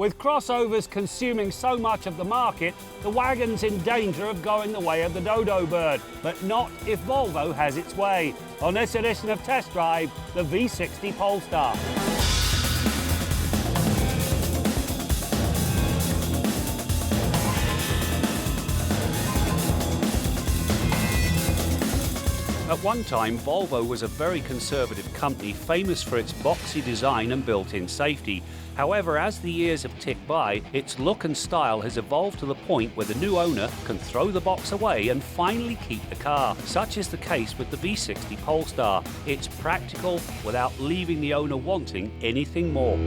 With crossovers consuming so much of the market, the wagon's in danger of going the way of the dodo bird, but not if Volvo has its way. On this edition of Test Drive, the V60 Polestar. At one time, Volvo was a very conservative company, famous for its boxy design and built-in safety. However, as the years have ticked by, its look and style has evolved to the point where the new owner can throw the box away and finally keep the car. Such is the case with the V60 Polestar. It's practical without leaving the owner wanting anything more.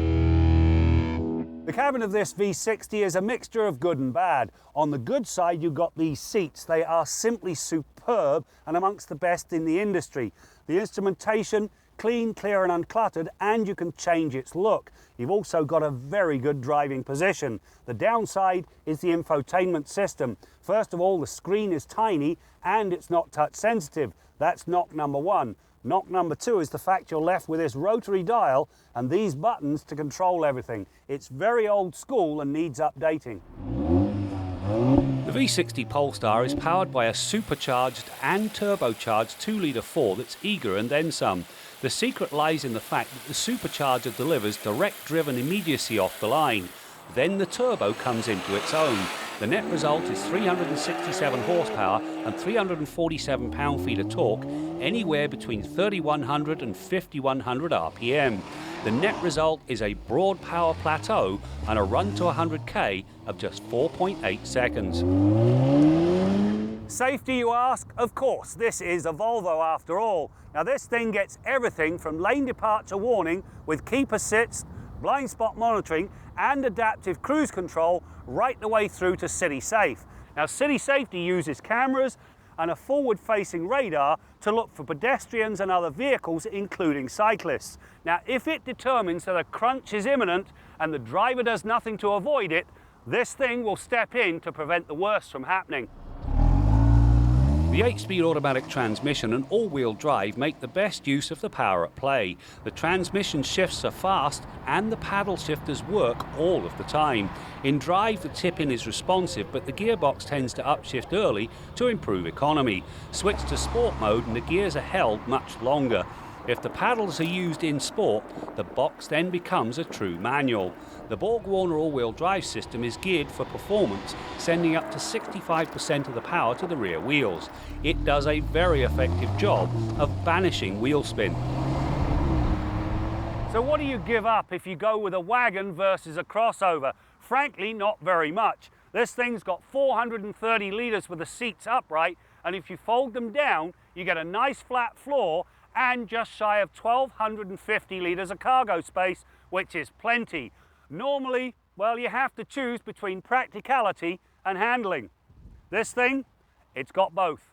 The cabin of this V60 is a mixture of good and bad. On the good side, you've got these seats. They are simply superb and amongst the best in the industry. The instrumentation, clean, clear and uncluttered, and you can change its look. You've also got a very good driving position. The downside is the infotainment system. First of all, the screen is tiny and it's not touch sensitive. That's knock number one. Knock number two is the fact you're left with this rotary dial and these buttons to control everything. It's very old school and needs updating. The V60 Polestar is powered by a supercharged and turbocharged 2-litre 4 that's eager and then some. The secret lies in the fact that the supercharger delivers direct-driven immediacy off the line. Then the turbo comes into its own. The net result is 367 horsepower and 347 pound-feet of torque, anywhere between 3,100 and 5,100 RPM. The net result is a broad power plateau and a run to 100k of just 4.8 seconds. Safety, you ask? Of course, this is a Volvo after all. Now this thing gets everything from lane departure warning with keep assist, blind spot monitoring and adaptive cruise control right the way through to city safe. Now city safety uses cameras and a forward-facing radar to look for pedestrians and other vehicles, including cyclists. Now if it determines that a crunch is imminent and the driver does nothing to avoid it, this thing will step in to prevent the worst from happening. The 8-speed automatic transmission and all-wheel drive make the best use of the power at play. The transmission shifts are fast and the paddle shifters work all of the time. In drive, the tip-in is responsive, but the gearbox tends to upshift early to improve economy. Switch to sport mode and the gears are held much longer. If the paddles are used in sport, the box then becomes a true manual. The Borg-Warner all-wheel drive system is geared for performance, sending up to 65% of the power to the rear wheels. It does a very effective job of banishing wheel spin. So what do you give up if you go with a wagon versus a crossover? Frankly, not very much. This thing's got 430 litres with the seats upright, and if you fold them down, you get a nice flat floor and just shy of 1,250 litres of cargo space, which is plenty. Normally, well, you have to choose between practicality and handling. This thing, it's got both.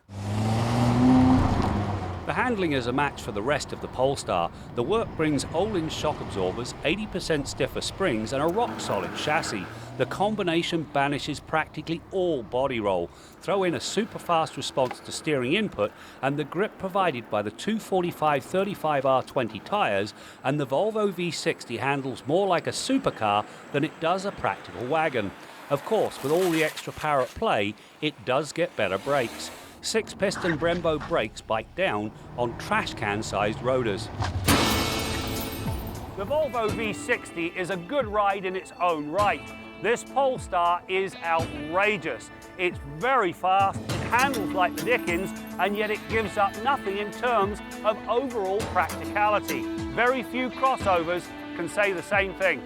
The handling is a match for the rest of the Polestar. The work brings Olin shock absorbers, 80% stiffer springs and a rock-solid chassis. The combination banishes practically all body roll. Throw in a super fast response to steering input and the grip provided by the 245/35R20 tyres, and the Volvo V60 handles more like a supercar than it does a practical wagon. Of course, with all the extra power at play, it does get better brakes. 6-piston Brembo brakes bite down on trash can-sized rotors. The Volvo V60 is a good ride in its own right. This Polestar is outrageous. It's very fast, it handles like the dickens, and yet it gives up nothing in terms of overall practicality. Very few crossovers can say the same thing.